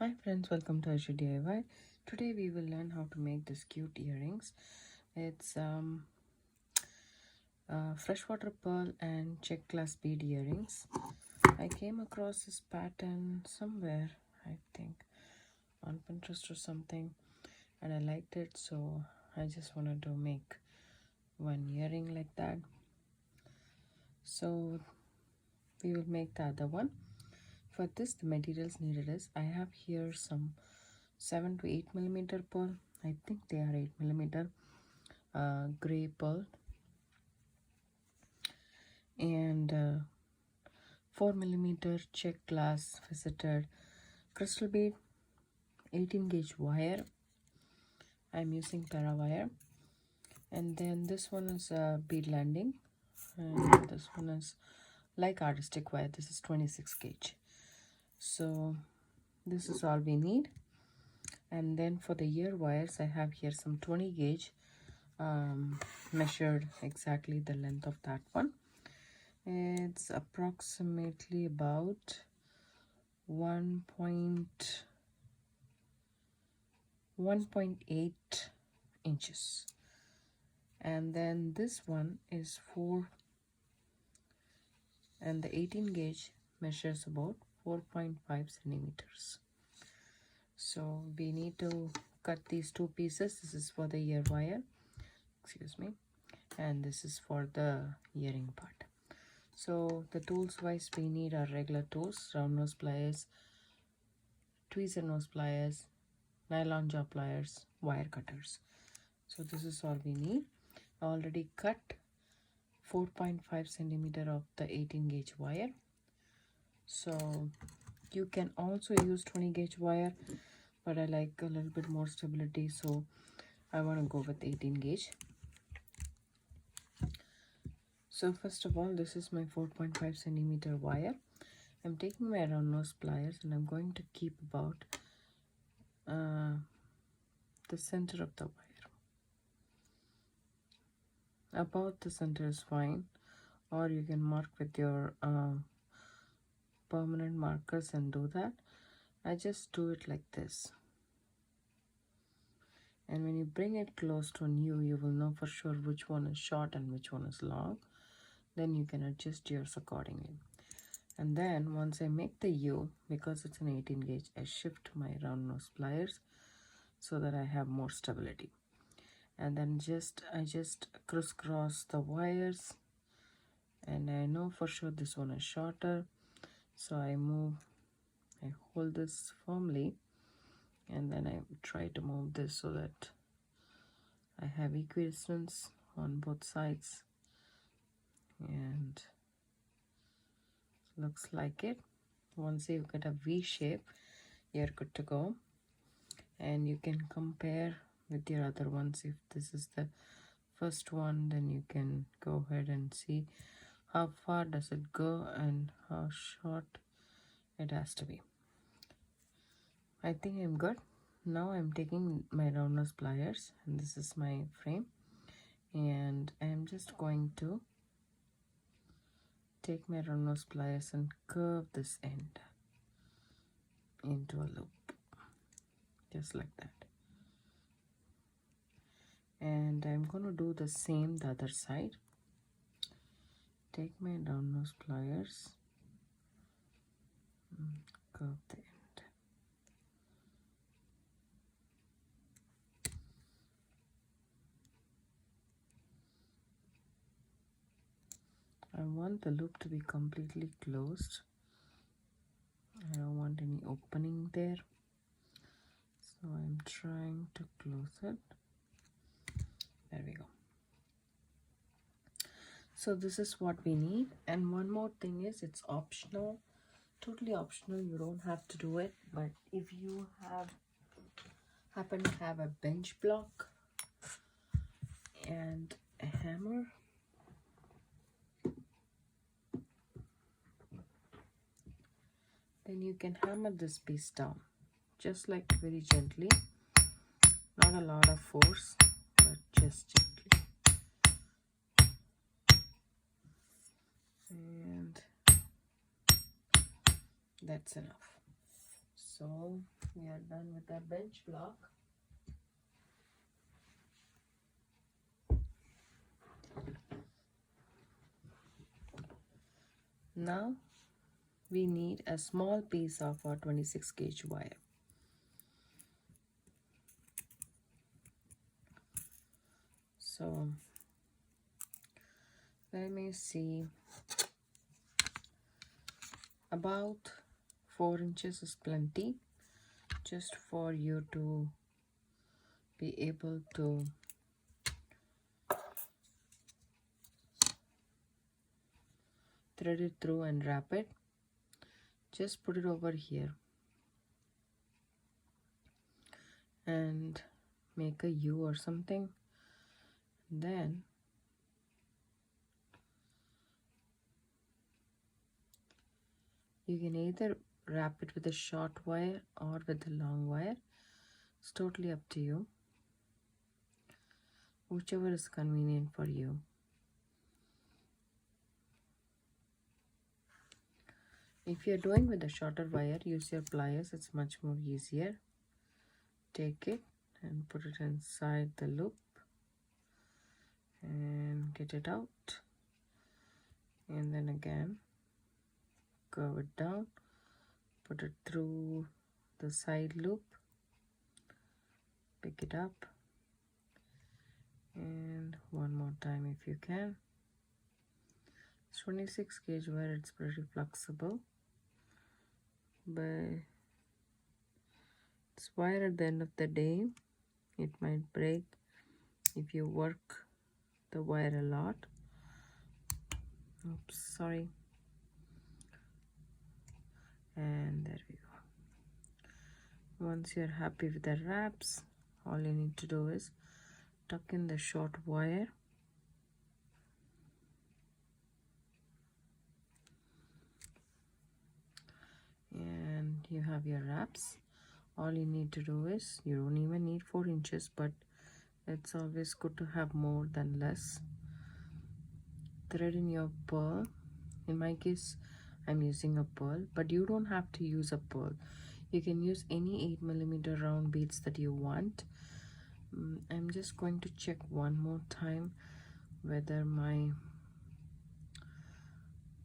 Hi friends, welcome to Aishudiy. Today we will learn how to make these cute earrings. It's freshwater pearl and Czech glass bead earrings. I came across this pattern somewhere, I think on Pinterest or something, and I liked it, so I just wanted to make one earring like that. So we will make the other one. For this, the materials needed is I have here some 7 to 8 millimeter pearl. I think they are 8 millimeter gray pearl, and 4 millimeter Czech glass faceted crystal bead, 18 gauge wire. I'm using para wire, and then this one is bead landing, and this one is like artistic wire. This is 26 gauge. So this is all we need. And then for the ear wires, I have here some 20 gauge, measured exactly the length of that one. It's approximately about 1.8 inches. And then this one is 4, and the 18 gauge measures about 4.5 centimeters. So we need to cut these two pieces. This is for the ear wire, excuse me, and this is for the earring part. So the tools wise, we need our regular tools: round nose pliers, tweezer nose pliers, nylon jaw pliers, wire cutters. So this is all we need. I already cut 4.5 centimeter of the 18 gauge wire. So you can also use 20 gauge wire, but I like a little bit more stability, so I want to go with 18 gauge. So first of all, this is my 4.5 centimeter wire. I'm taking my round nose pliers and I'm going to keep about the center of the wire. About the center is fine, or you can mark with your permanent markers and do that. I just do it like this, and when you bring it close to you, you will know for sure which one is short and which one is long. Then you can adjust yours accordingly. And then once I make the U, because it's an 18 gauge, I shift my round nose pliers so that I have more stability. And then I just crisscross the wires, and I know for sure this one is shorter, so I hold this firmly, and then I try to move this so that I have equidistance on both sides, and looks like it. Once you get a V shape, you're good to go, and you can compare with your other ones. If this is the first one, then you can go ahead and see how far does it go and how short it has to be. I think I'm good. Now I'm taking my round nose pliers, and this is my frame, and I'm just going to take my round nose pliers and curve this end into a loop, just like that. And I'm going to do the same the other side. Take my round nose pliers, curve the end. I want the loop to be completely closed. I don't want any opening there, so I'm trying to close it. There we go. So this is what we need. And one more thing is, it's optional, totally optional. You don't have to do it, but if you happen to have a bench block and a hammer, then you can hammer this piece down, just like very gently, not a lot of force, but just gently. And that's enough. So We are done with our bench block. Now we need a small piece of our 26 gauge wire. So let me see, about 4 inches is plenty, just for you to be able to thread it through and wrap it. Just put it over here and make a U or something. Then you can either wrap it with a short wire or with a long wire. It's totally up to you, whichever is convenient for you. If you're doing with a shorter wire, use your pliers, it's much more easier. Take it and put it inside the loop and get it out, and then again curve it down, put it through the side loop, pick it up, and one more time if you can. It's 26 gauge wire, it's pretty flexible, but it's wire. At the end of the day, it might break if you work the wire a lot. Oops, sorry. And there we go. Once you're happy with the wraps, all you need to do is tuck in the short wire and you have your wraps. All you need to do is, you don't even need 4 inches, but it's always good to have more than less. Thread in your pearl. In my case, I'm using a pearl, but you don't have to use a pearl. You can use any 8mm round beads that you want. I'm just going to check one more time whether my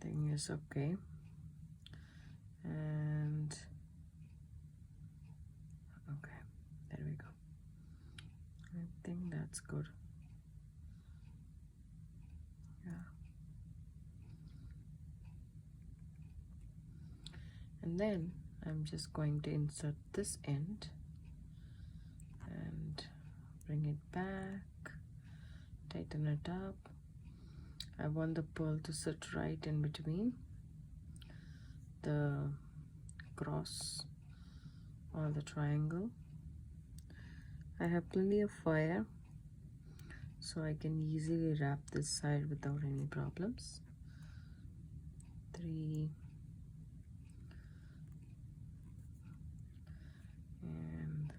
thing is okay. And okay, there we go. I think that's good. Yeah. And then I'm just going to insert this end and bring it back, tighten it up. I want the pearl to sit right in between the cross or the triangle. I have plenty of wire, so I can easily wrap this side without any problems. 3 and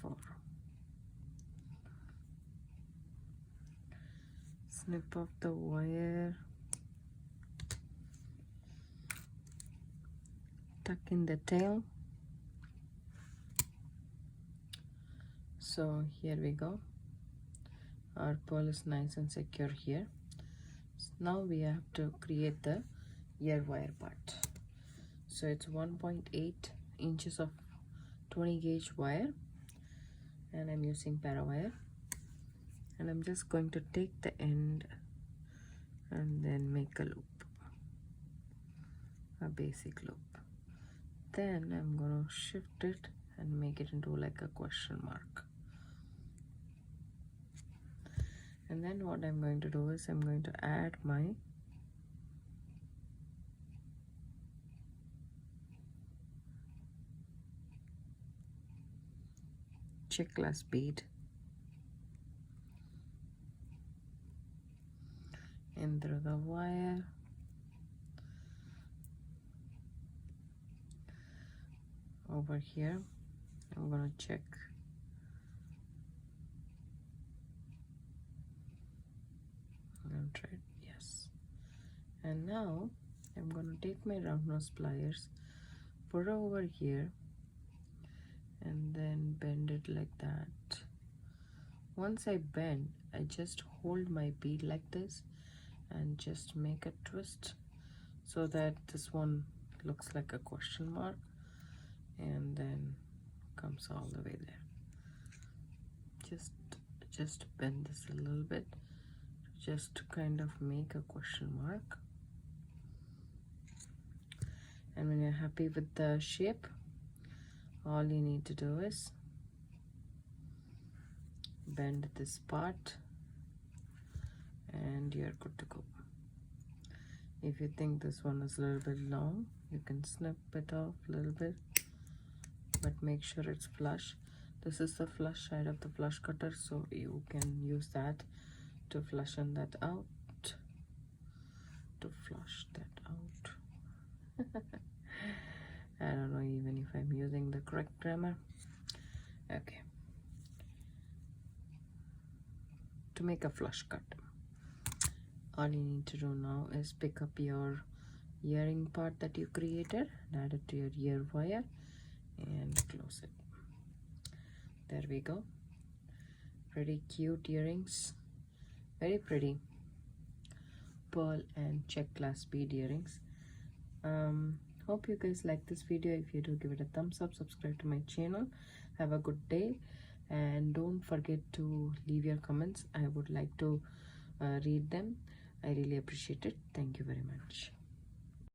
4. Snip off the wire, tuck in the tail. So here we go. Our pearl is nice and secure here. So now we have to create the ear wire part. So it's 1.8 inches of 20 gauge wire, and I'm using para wire, and I'm just going to take the end and then make a loop, a basic loop. Then I'm going to shift it and make it into like a question mark. And then what I'm going to do is I'm going to add my Czech glass bead in through the wire. Over here, I'm going to check. I'm going to try it. Yes. And now I'm going to take my round nose pliers, put it over here and then bend it like that. Once I bend, I just hold my bead like this and just make a twist so that this one looks like a question mark and then comes all the way there. Just bend this a little bit just to kind of make a question mark. And when you're happy with the shape, all you need to do is bend this part and you're good to go. If you think this one is a little bit long, you can snip it off a little bit, but make sure it's flush. This is the flush side of the flush cutter, so you can use that to flutten that out, I don't know even if I'm using the correct grammar. Okay. To make a flush cut, all you need to do now is pick up your earring part that you created and add it to your ear wire and close it. There we go. Pretty cute earrings. Very pretty. Pearl and Czech glass bead earrings. Hope you guys like this video. If you do, give it a thumbs up, subscribe to my channel. Have a good day and don't forget to leave your comments. I would like to read them. I really appreciate it. Thank you very much.